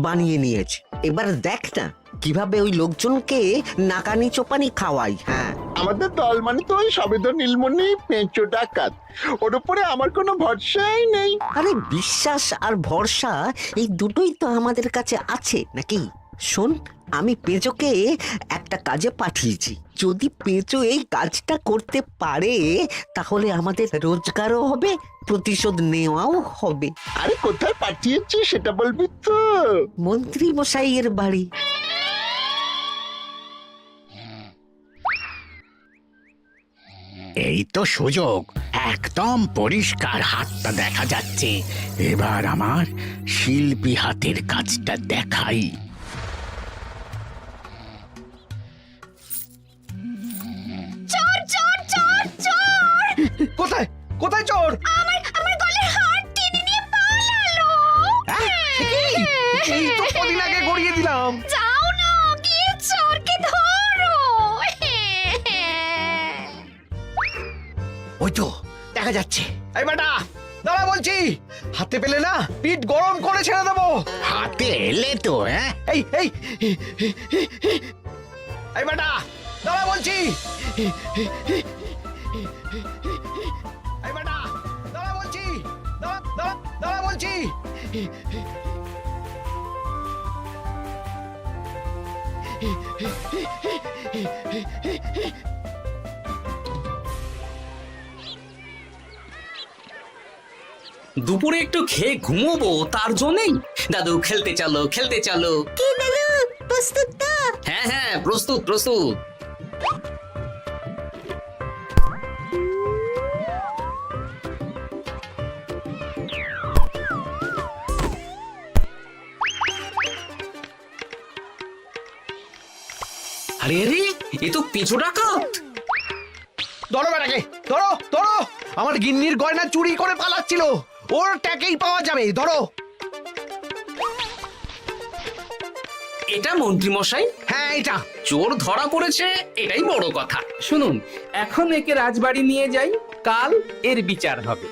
বানিয়ে নিয়েছে। এবার দেখ না কিভাবে ওই লোকজনকে নাকানি চোপানি খাওয়াই। হ্যাঁ, আমাদের দল মানে তো ওই সবেদন নীলমণি পেঁচো ডাকাত, ওর উপরে আমার কোনো ভরসাই নেই। আরে বিশ্বাস আর ভরসা এই দুটোই তো আমাদের কাছে আছে নাকি? শোন, আমি পেঁচোকে একটা কাজে পাঠিয়েছি। যদি পেঁচো এই কাজটা করতে পারে তাহলে আমাদের রোজগারও হবে, প্রতিশোধ নেওয়াও হবে। আরে কোথায় পাঠিয়েছি সেটা বলবি তো? মন্ত্রী মশাইয়ের বাড়ি। এই তো সুযোগ, একদম পরিষ্কার হাতটা দেখা যাচ্ছে। এবার আমার শিল্পী হাতের কাজটা দেখাই। চোর চোর চোর চোর! কোথায় কোথায় চোর? আমার গলার হার টেনে নিয়ে পালালো। এই তো কদিন আগে গড়িয়ে দিলাম। যাও না, গিয়ে চোরকে ধরো। ওই তো দেখা যাচ্ছে। এই বেটা দাঁড়া বলছি, হাতে পেলে না পিঠ গরম করে ছেড়ে দেবো। হাতে এলে তো এই এই এই বেটা দাঁড়া বলছি। এই বেটা দাঁড়া বলছি, দাঁড়া দাঁড়া দাঁড়া বলছি। দুপুরে একটু খেয়ে ঘুমোবো তার জন্যই। দাদু খেলতে চলো খেলতে চলো। কি দাদু, প্রস্তুত তো? হ্যাঁ হ্যাঁ, প্রস্তুত প্রস্তুত। আরে আরে, এ তো পিছু ডাকাত। ধরো বেটাকে, ধরো ধরো। আমার গিন্নির গয়না চুরি করে পালাচ্ছিল, ওর ট্যাকেই পাওয়া যাবে। ধরো। এটা মন্ত্রী মশাই, হ্যাঁ এটা। চোর ধরা পড়েছে, এটাই বড় কথা। শুনুন, এখন একে রাজবাড়ি নিয়ে যাই, কাল এর বিচার হবে।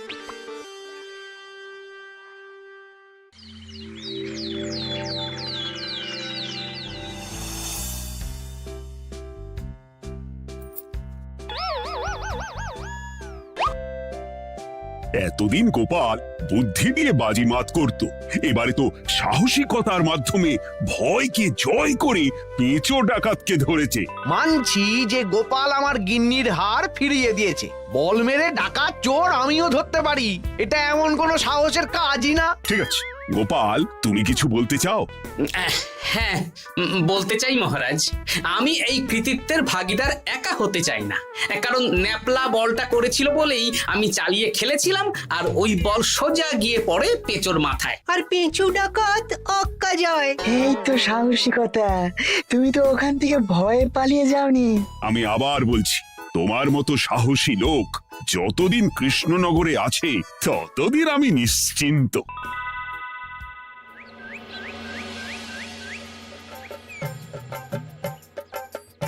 এতদিন গোপাল বুদ্ধি দিয়ে বাজিমাত করত, এবারে তো সাহসিকতার মাধ্যমে ভয়কে জয় করে পেঁচো ডাকাতকে ধরেছে। মানছি যে গোপাল আমার গিন্নির হার ফিরিয়ে দিয়েছে। বল মেরে ডাকাত চোর আমিও ধরতে পারি, এটা এমন কোনো সাহসের কাজই না। ঠিক আছে গোপাল, তুমি কিছু বলতে চাও? হ্যাঁ, বলতে চাই মহারাজ, আমি এই কৃতিত্বের ভাগীদার একা হতে চাই না। কারণ ন্যাপলা বলটা করেছিল বলেই আমি চালিয়ে খেলেছিলাম, আর ওই বল সোজা গিয়ে পড়ে পেঁচোর মাথায়। আর পেঁচু ডাকাত অক্কা যায়। এই তো সাহসিকতা, তুমি তো ওখান থেকে ভয়ে পালিয়ে যাওনি। আমি আবার বলছি, তোমার মতো সাহসী লোক যতদিন কৃষ্ণনগরে আছে ততদিন আমি নিশ্চিন্ত।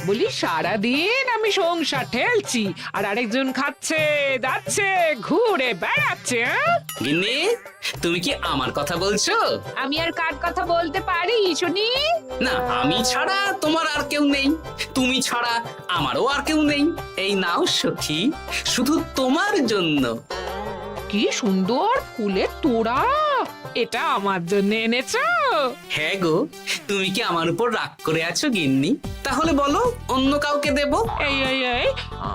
বলি সারাদিন আমি সংসার ঠেলছি আর আরেকজন খাচ্ছে যাচ্ছে ঘুরে বেড়াচ্ছে। গিন্নি, তুমি কি আমার কথা বলছো? আমি আর কার কথা বলতে পারি শুনি? না, আমি ছাড়া তোমার আর কেউ নেই, তুমি ছাড়া আমারও আর কেউ নেই। এই নাও সখী, শুধু তোমার জন্য। কি সুন্দর ফুলের তোড়া, এটা আমার জন্য এনেছো? হ্যাঁ গো, তুমি কি আমার উপর রাগ করে আছো গিন্নি? তাহলে বলো, অন্য কাউকে দেব? এই এই এই,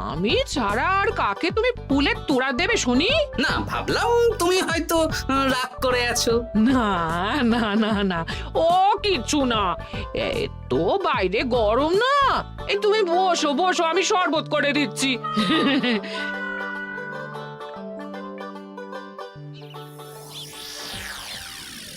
আমি ছাড়া আর কাকে তুমি ফুলের তোড়া দেবে শুনি? না, ভাবলাম তুমি হয়তো রাগ করে আছো। না না না না, ও কিছু না। এই তো বাইরে গরম না, এই তুমি বসো বসো, আমি শরবত করে দিচ্ছি।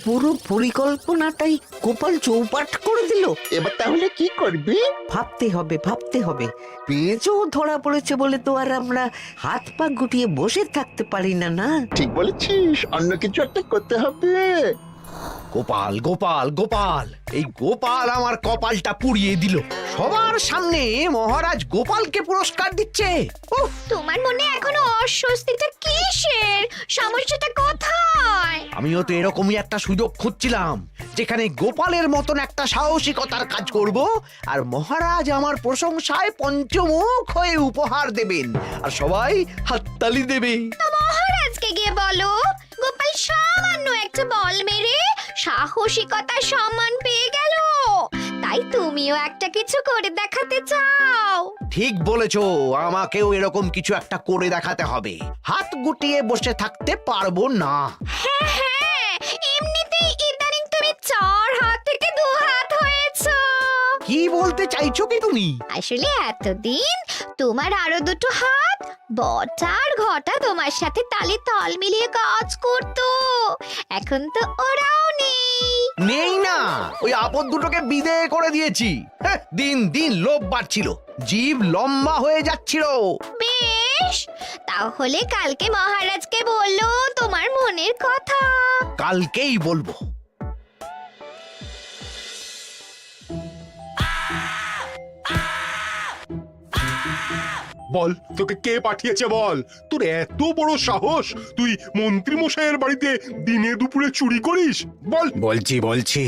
পুরো পরিকল্পনাটাই গোপাল চৌপাট করে দিল। এবার তাহলে কি করবি? ভাবতে হবে ভাবতে হবে। পেঁচো ধরা পড়েছে বলে তো আর আমরা হাত পা গুটিয়ে বসে থাকতে পারি না। না, ঠিক বলেছিস, অন্য কিছু একটা করতে হবে। গোপাল গোপাল গোপাল, এই গোপাল আমার কপালটা পুড়িয়ে দিল। সবার সামনে মহারাজ গোপালকে পুরস্কার দিচ্ছে। উফ, তোমার মনে এখনো অস্বস্তিটা কিসের? সমস্যাটা কোথায়? আমিও তো এরকমই একটা সুযোগ খুঁজছিলাম, যেখানে গোপালের মতন একটা সাহসিকতার কাজ করব, আর মহারাজ আমার প্রশংসায় পঞ্চমুখ হয়ে উপহার দেবেন, আর সবাই হাততালি দেবে। মহারাজকে গিয়ে বলো গোপাল সামান্য একটা বল মেরে সাহসিকতার সম্মান পেয়ে গেল, তাই তুমিও একটা কিছু করে দেখাতে চাও। ঠিক বলেছো, আমাকেও এরকম কিছু একটা করে দেখাতে হবে। হাত গুটিয়ে বসে থাকতে পারবো না। হ্যাঁ হ্যাঁ, এমনিতেই ইদানিং তুমি 4 হাত থেকে 2 হাত হয়েছো। কি বলতে চাইছো কি তুমি? আসলে এতদিন তোমার আরো 2টো হাত বটা আর ঘটা তোমার সাথে তালে তাল মিলিয়ে কাজ করতো, এখন তো ওরাও নেই। নেই না, ওই আপদ দুটোকে বিদেয় করে দিয়েছি। হ্যাঁ, দিন দিন লোভ বাড়ছিল, জীব লম্বা হয়ে যাচ্ছিল। বেশ, তাহলে কালকে মহারাজকে বললো তোমার মনের কথা। কালকেই বলবো। বল, তোকে কে পাঠিয়েছে বল? তোর এত বড় সাহস, তুই মন্ত্রী মশাইয়ের বাড়িতে দিনে দুপুরে চুরি করিস? বল। বলছি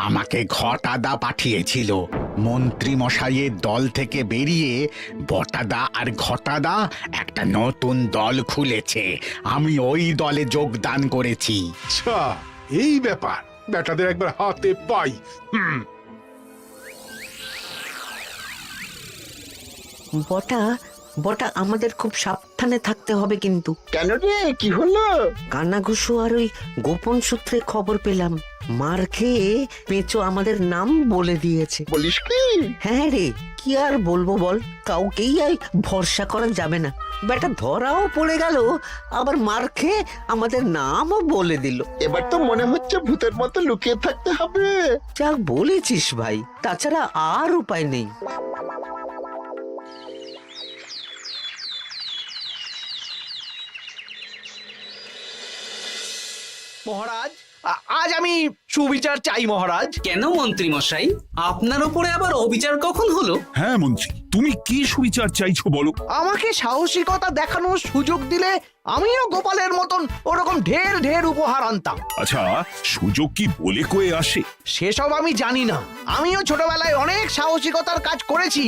আমাকে ঘটাদা পাঠিয়েছিল। মন্ত্রী মশাইয়ের দল থেকে বেরিয়ে বটাদা আর ঘটাদা একটা নতুন দল খুলেছে, আমি ওই দলে যোগদান করেছি। আচ্ছা, এই ব্যাপার। বেটাদের একবার হাতে পাই। বটা বটা আমাদের খুব সাবধানে থাকতে হবে কিন্তু। কেন রে, কি হলো? কানাঘুষো আর ওই গোপন সূত্রে খবর পেলাম, মার খেয়ে পেঁচো আমাদের নাম বলে দিয়েছে। বলিস কি? হ্যাঁ রে, কি আর বলবো বল, কাউকেই আর ভরসা করা যাবে না। বেটা ধরাও পড়ে গেল, আবার মার খেয়ে আমাদের নামও বলে দিল। এবার তো মনে হচ্ছে ভূতের মতো লুকিয়ে থাকতে হবে। যা বলেছিস ভাই, তাছাড়া আর উপায় নেই। মহারাজ, আজ আমি সুবিচার চাই মহারাজ। কেন মন্ত্রী মশাই, আপনার উপরে আবার অবিচার কখন হলো? হ্যাঁ মন্ত্রী, তুমি কি সুবিচার চাইছো বলো? আমাকে সাহসিকতা দেখানোর সুযোগ দিলে আমিও গোপালের মতন ওরকম ঢের ঢের উপহার আনতাম। আচ্ছা, সুযোগ কি বলে কয়ে আসে? সেসব আমি জানি না। আমিও ছোটবেলায় অনেক সাহসিকতার কাজ করেছি,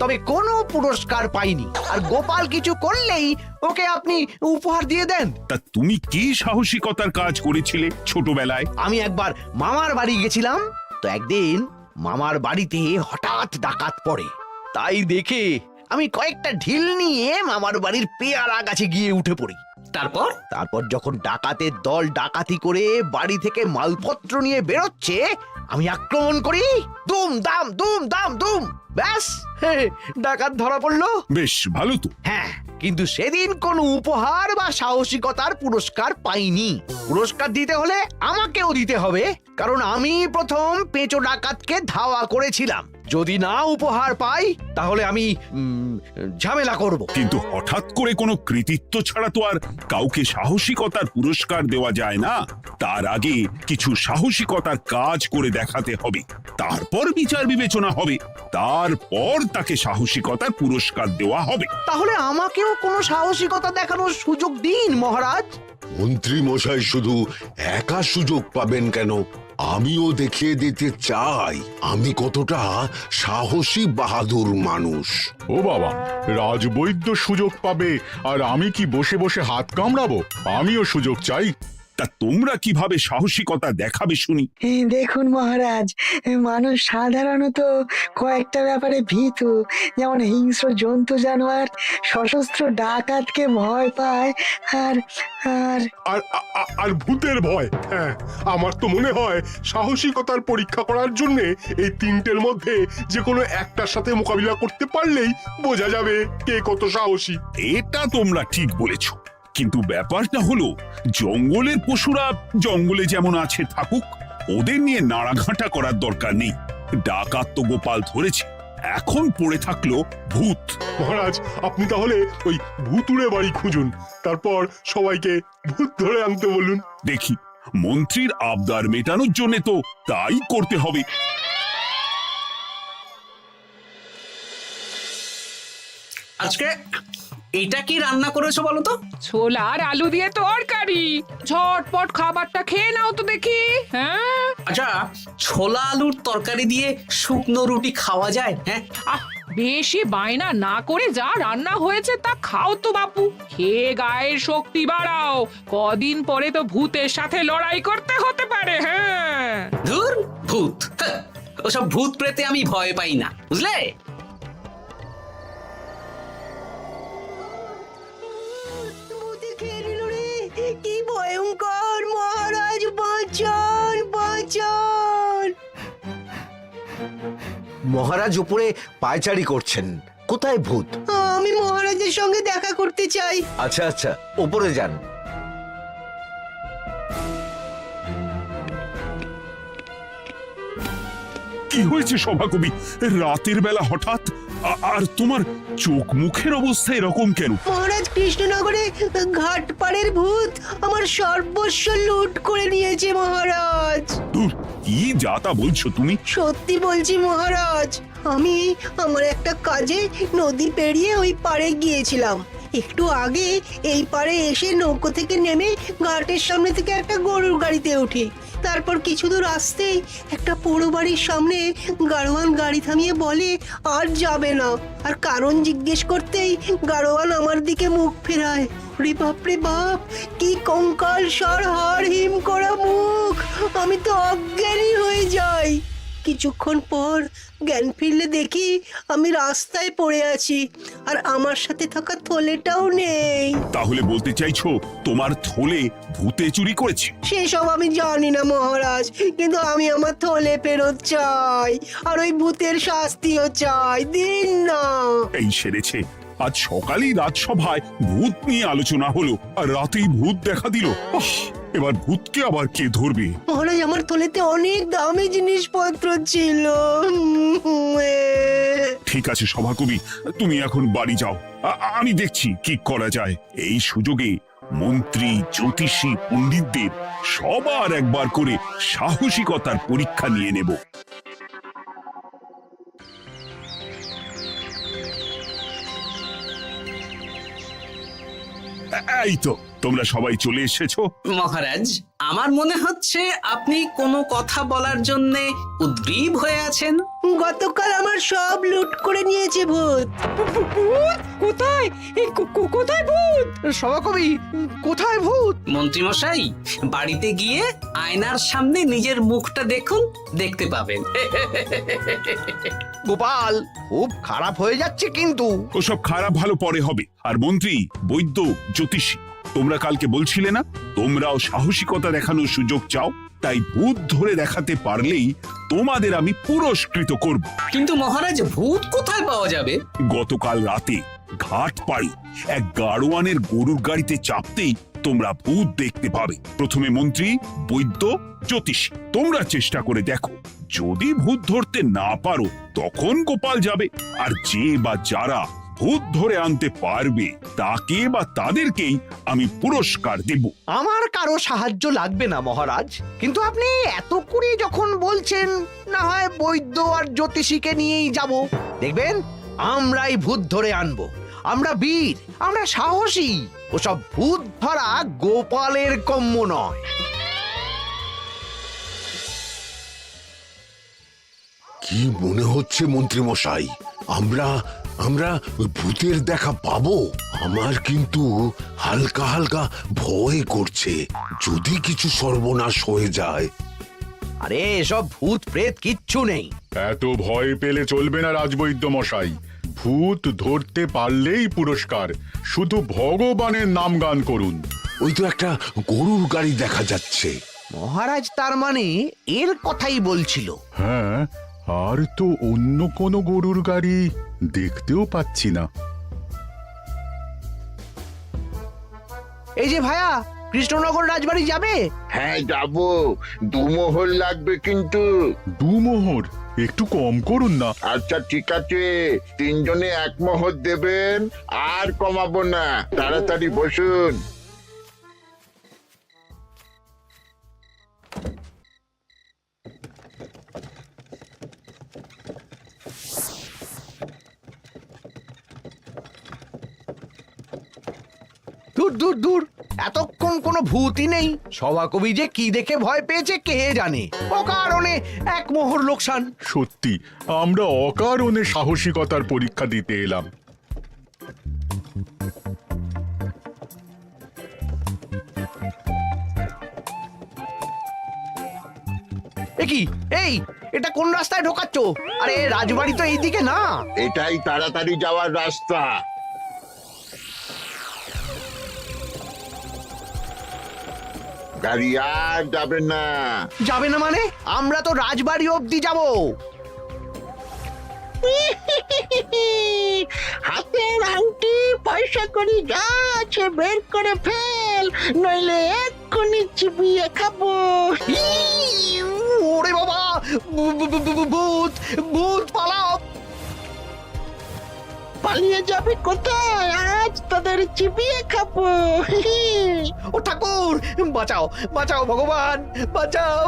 তবে কোনো পুরস্কার পাইনি। আর গোপাল কিছু করলেই ওকে আপনি উপহার দিয়ে দেন। তা তুমি কি সাহসিকতার কাজ করেছিলে ছোটবেলায়? আমি একবার মামার বাড়ি গেছিলাম, তো একদিন মামার বাড়িতে হঠাৎ ডাকাত পড়ে। তাই দেখে আমি কয়েকটা ঢিল নিয়ে মামার বাড়ির পেয়ারা গাছে গিয়ে উঠে পড়ি। তারপর যখন ডাকাতের দল ডাকাতি করে বাড়ি থেকে মালপত্র নিয়ে বেরোচ্ছে, আমি আক্রমণ করি। দুম দাম দুম দাম দুম, ব্যাস, ডাকাত ধরা পড়লো। বেশ ভালো তো। হ্যাঁ, কিন্তু সেদিন কোনো উপহার বা সাহসিকতার পুরস্কার পাইনি। পুরস্কার দিতে হলে আমাকেও দিতে হবে, কারণ আমি প্রথম পেঁচো ডাকাতকে ধাওয়া করেছিলাম। যদি না উপহার পাই তাহলে আমি ঝামেলা করব। কিন্তু হঠাৎ করে কোনো কৃতিত্ব ছাড়া তো আর কাউকে সাহসিকতার পুরস্কার দেওয়া যায় না। তার আগে কিছু সাহসিকতার কাজ করে দেখাতে হবে, তারপর বিচার বিবেচনা হবে, তারপর তাকে সাহসিকতার পুরস্কার দেওয়া হবে। তাহলে আমাকেও কোনো সাহসিকতা দেখানোর সুযোগ দিন মহারাজ। মন্ত্রী মশাই শুধু একা সুযোগ পাবেন কেন, আমিও দেখিয়ে দিতে চাই আমি কতটা সাহসী বাহাদুর মানুষ। ও বাবা, রাজবৈদ্য সুযোগ পাবে আর আমি কি বসে বসে হাত কামড়াবো? আমিও সুযোগ চাই। তা তোমরা কিভাবে সাহসিকতা দেখাবে শুনি? দেখুন মহারাজ, মানুষ সাধারণত কয়েকটা ব্যাপারে ভীতু, যেমন হিংস্র জন্তু জানোয়ার, সশস্ত্র ডাকাতকে ভয় পায়, আর আর আর ভূতের ভয়। হ্যাঁ, আমার তো মনে হয় সাহসিকতার পরীক্ষা করার জন্য এই তিনটের মধ্যে যে কোনো একটার সাথে মোকাবিলা করতে পারলেই বোঝা যাবে কে কত সাহসী। এটা তোমরা ঠিক বলেছো, কিন্তু ব্যাপারটা হলো জঙ্গলের পশুরা জঙ্গলে যেমন আছে থাকুক, ওদের নিয়ে নাড়াঘাটা করার দরকার নেই। ডাকাত তো গোপাল ধরেছে, এখন পড়ে থাকলো ভূত। মহারাজ, আপনি তাহলে ওই ভূতুড়ে বাড়ি খুঁজুন, তারপর সবাইকে ভূত ধরে আনতে বলুন। দেখি মন্ত্রীর আবদার মেটানোর জন্য তো তাই করতে হবে। আজকে এটা কি রান্না করেছো বলো তো? ছোলা আর আলু দিয়ে তরকারি, ঝটপট খাবারটা খেয়ে নাও তো দেখি। হ্যাঁ, আচ্ছা, ছোলা আলুর তরকারি দিয়ে শুকনো রুটি খাওয়া যায়? হ্যাঁ, আহ বেশি বায়না না করে যা রান্না হয়েছে তা খাও তো বাপু, খেয়ে গায়ের শক্তি বাড়াও, কদিন পরে তো ভূতের সাথে লড়াই করতে হতে পারে। হ্যাঁ, ধুর ভূত, হ্যাঁ, ওসব ভূত প্রেতে আমি ভয় পাই না, বুঝলে? কি ভয়ঙ্কর! মহারাজ বাঁচান, বাঁচান! মহারাজ উপরে পায়চারি করছেন, কোথায় ভূত? আমি মহারাজের সঙ্গে দেখা করতে চাই। আচ্ছা আচ্ছা, উপরে যান। কি হয়েছে সভাকবি? রাতের বেলা হঠাৎ আর তোমার চোখ মুখের অবস্থা এরকম কেন? মহারাজ, কৃষ্ণনগরে ঘাটপাড়ের ভূত আমার সর্বস্ব লুট করে নিয়েছে মহারাজ। ধুর, কি যা তা বলছো তুমি? সত্যি বলছি মহারাজ, আমি আমার একটা কাজে নদী পেরিয়ে ওই পাড়ে গিয়েছিলাম। একটু আগে এই পাড়ে এসে নৌকো থেকে নেমে ঘাটের সামনে থেকে একটা গরুর গাড়িতে উঠি। তারপর কিছু দূর আসতেই একটা পোড়ো বাড়ির সামনে গাড়োয়ান গাড়ি থামিয়ে বলে আর যাবে না। আর কারণ জিজ্ঞেস করতেই গাড়োয়ান আমার দিকে মুখ ফেরায়। রে বাপ রে বাপ, কি কঙ্কাল সার হাড় হিম করা মুখ! আমি তো অজ্ঞানী হয়ে যাই। কিছুক্ষণ পর জ্ঞান ফিরলে দেখি আমি রাস্তায় পড়ে আছি, আর আমার সাথে থাকা থলেটাও নেই। তাহলে বলতে চাইছো তোমার থলে ভূতে চুরি করেছে? সেসব আমি জানি না মহারাজ, কিন্তু আমি আমার থলে ফেরত চাই, আর ওই ভূতের শাস্তিও চাই। দিন না। এই সেরেছে, আজ সকালেই রাজসভায় ভূত নিয়ে আলোচনা হলো আর রাতেই ভূত দেখা দিল। এবার ভূতকে আবার কে ধরবে? মহারাজ, আমার থলেতে অনেক দামি জিনিসপত্র ছিল। ঠিক আছে সভাকবি, তুমি এখন বাড়ি যাও, আমি দেখছি কি করা যায়। এই সুযোগে মন্ত্রী, জ্যোতিষী, পণ্ডিতদের সবার একবার করে সাহসিকতার পরীক্ষা নিয়ে নেব। এই তো তোমরা সবাই চলে এসেছো। মহারাজ, আমার মনে হচ্ছে আপনি কোনো কথা বলার জন্য উদ্গ্রীব হয়ে আছেন। গতকাল আমার সব লুট করে নিয়েছে ভূত। কোথায়? কোথায় ভূত? সভাকবি, কোথায় ভূত? মন্ত্রী মশাই, বাড়িতে গিয়ে আয়নার সামনে নিজের মুখটা দেখুন, দেখতে পাবেন। গোপাল, খুব খারাপ হয়ে যাচ্ছে কিন্তু। ওসব খারাপ ভালো পরে হবে। আর মন্ত্রী, বৈদ্য, জ্যোতিষী, তোমরা কালকে বলছিলে না তোমরাও সাহসিকতা দেখানোর সুযোগ চাও? তাই ভূত ধরে দেখাতে পারলেই তোমাদের আমি পুরস্কৃত করব। কিন্তু মহারাজ, ভূত কোথায় পাওয়া যাবে? গতকাল রাতে ঘাট পাড়ি এক গাড়োয়ানের গরুর গাড়িতে চাপতেই তোমরা ভূত দেখতে পাবে। প্রথমে মন্ত্রী, বৈদ্য, জ্যোতিষী, তোমরা চেষ্টা করে দেখো। যদি ভূত ধরতে না পারো তখন গোপাল যাবে, আর যে বা যারা ভূত ধরে আনতে পারবে তাকে বা তাদেরকেই আমি পুরস্কার দেব। আমার কারো সাহায্য লাগবে না মহারাজ, কিন্তু আপনি এত করে যখন বলছেন, না হয় বৈদ্য আর জ্যোতিষীকে নিয়েই যাব। দেখবেন আমরাই ভূত ধরে আনবো। আমরা বীর, আমরা সাহসী। ওসব ভূত ধরা গোপালের কম্য নয়। কি মনে হচ্ছে মন্ত্রী মশাই, আমরা আমরা ওই ভূতের দেখা পাবো? আমার কিন্তু হালকা হালকা ভয় করছে, যদি কিছু সর্বনাশ হয়ে যায়। আরে এসব ভূত প্রেত কিচ্ছু নেই। এত ভয় পেলে চলবে না রাজবৈদ্য মশাই। ভূত ধরতে পারলেই পুরস্কার। শুধু ভগবানের নাম গান করুন। ওই তো একটা গরুর গাড়ি দেখা যাচ্ছে। মহারাজ তার মানে এর কথাই বলছিল। হ্যাঁ, আর তো অন্য কোনো গরুর গাড়ি দেখতেও পাচ্ছি না। এই যে ভায়া, কৃষ্ণনগর রাজবাড়ি যাবে? হ্যাঁ যাবো, 2 মোহর লাগবে কিন্তু। 2 মোহর একটু কম করুন না। আচ্ছা ঠিক আছে, 3 জনে 1 মোহর দেবেন, আর কমাবো না। তাড়াতাড়ি বসুন। দূর দূর দূর, এতক্ষণ কোনো ভূতই নেই। সভাকবি যে কি দেখে ভয় পেয়েছে কে জানে। অকারণে এক মোহর লোকসান। সত্যি আমরা অকারণে সাহসিকতার পরীক্ষা দিতে এলাম। কি এই, এটা কোন রাস্তায় ঢোকাচ্ছ? আরে রাজবাড়ি তো এইদিকে না। এটাই তাড়াতাড়ি যাওয়ার রাস্তা। গাড়ি আর যাবে না। যাবে না মানে? আমরা তো রাজবাড়ি অবধি যাব। হাতের আংটি পয়সা করি যা আছে বের করে ফেল, নইলে এক্ষুনি চিবিয়ে খাবো। ওরে বাবা, ভূত ভূত পালাও। পালিয়ে যাবে কোথায়? আজ তাদের চিবিয়ে খাবো। ও ঠাকুর, বাঁচাও বাঁচাও ভগবান, বাঁচাও।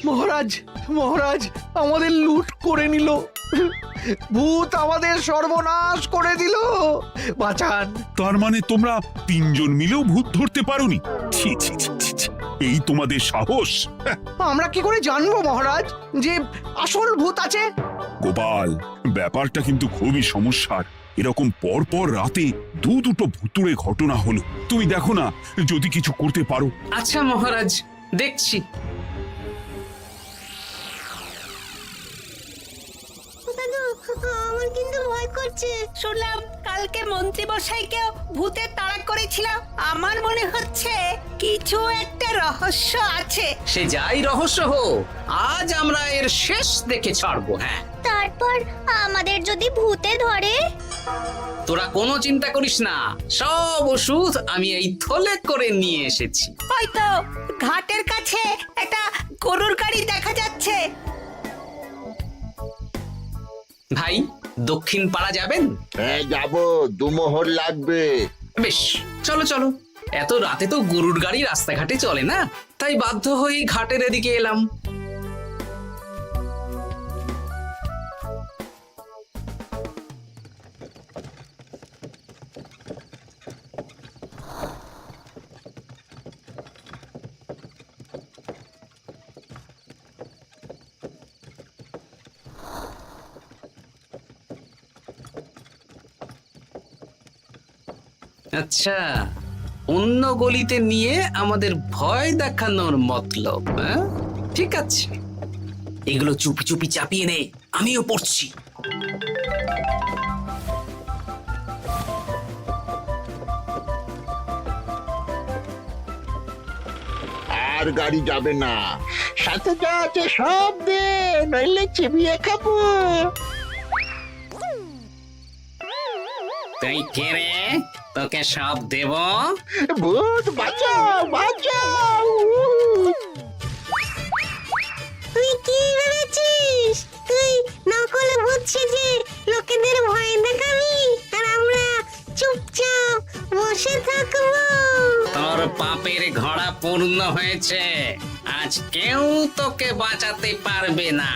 মহারাজ মহারাজ, আমাদের লুট করে নিল। ভূত আমাদের সর্বনাশ করে দিল, বাঁচান। তার মানে তোমরা তিনজন মিলেও ভূত ধরতে পারোনি? ছি ছি ছি ছি ছি, এই তোমাদের সাহস! আমরা কি করে জানবো মহারাজ যে আসল ভূত আছে? গোপাল, ব্যাপারটা কিন্তু খুবই সমস্যার। এরকম পর পর রাতে দুটো ভুতুড়ে ঘটনা হলো। তুমি দেখো না যদি কিছু করতে পারো। আচ্ছা মহারাজ, দেখছি। আমার কিন্তু ভয় করছে। শুনলাম কালকে মন্ত্রী মশাইকেও ভূতের তাড়া করেছিলাম। আমার মনে হচ্ছে কিছু একটা রহস্য আছে। সে যাই রহস্য হোক, আজ আমরা এর শেষ দেখে ছাড়বো। হ্যাঁ, তারপর আমাদের যদি ভূতে ধরে? তোরা কোনো চিন্তা করিস না, সব ওষুধ আমি এই থলে করে নিয়ে এসেছি। হয়তো ঘাটের কাছে একটা গরুর গাড়ি দেখা যাচ্ছে। ভাই, দক্ষিণ পাড়া যাবেন? হ্যাঁ যাবো, দুমোহর লাগবে। বেশ, চলো চলো। এত রাতে তো গরুর গাড়ি রাস্তাঘাটে চলে না, তাই বাধ্য হয়ে ঘাটের এদিকে এলাম। আচ্ছা, অন্য গলিতে নিয়ে আমাদের ভয় দেখানোর মতলব? হ্যাঁ, ঠিক আছে, এগুলো চুপি চুপি চাপিয়ে নে, আমিও পড়ছি। আর গাড়ি যাবে না, সাথে যা আছে সব দে, নইলে চিবিয়ে খাবো। তুই কে রে? তোকে সব দেব? ভূত বাঁচাও বাঁচাও। তুই কি ভেবেছিস? তুই নকল ভূত সেজে লোকেদের ভয় দেখাবি আর আমরা চুপচাপ বসে থাকবো? তোর পাপের ঘোড়া পূর্ণ হয়েছে, আজ কেউ তোকে বাঁচাতে পারবে না।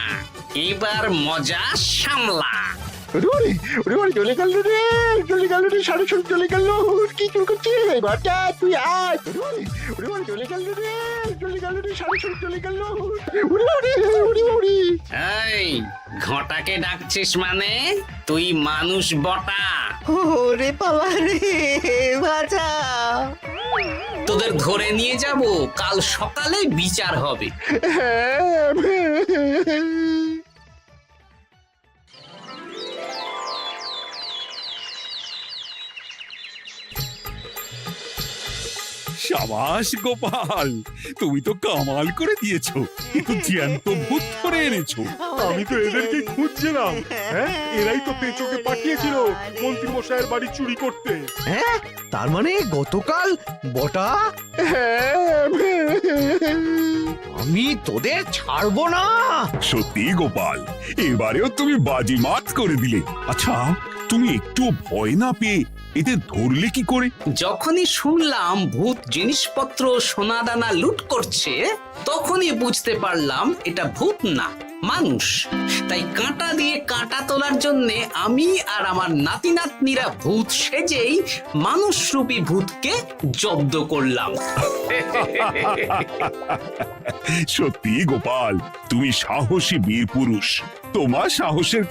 এবার মজা সামলা। চলে গেল রে, চলে গেল রে, সাড়ে সব চলে গেল। কি চুল করছিস বাচ্চা? তুই আয়। চলে গেল রে, চলে গেল রে, সাড়ে সব চলে গেল। এই ঘটাকে ডাকছিস মানে? তুই মানুষ বটা। ওরে বাবা রে, বাঁচাও। তোদের ধরে নিয়ে যাব, কাল সকালে বিচার হবে। সাবাস গোপাল, তুমি তো কামাল করে দিয়েছো। কিন্তু জ্যান্ত ভূত ধরে এনেছো। আমি তো এদেরকে খুঁজছিলাম। হ্যাঁ, এরাই তো পেঁচোকে পাঠিয়েছিল মন্ত্রী মশাইয়ের বাড়ি চুরি করতে। হ্যাঁ, তার মানে গতকাল বটা। আমি তোদের ছাড়বো না। সত্যি গোপাল, এবারেও তুমি বাজিমাত করে দিলে। আচ্ছা, তুমি একটু ভয় না পেয়ে এদের ধরলে কি করে? যখনই শুনলাম ভূত জিনিসপত্র সোনাদানা লুট করছে, তখনই বুঝতে পারলাম এটা ভূত না, মানুষ। তাই কাঁটা দিয়ে কাঁটা তোলার জন্য আমি আর আমার নাতি নাতনিরা ভূত সেজেই মানুষরূপী ভূতকে জব্দ করলাম। সত্যি গোপাল, তুমি সাহসী বীর পুরুষ। তোমার সাহসের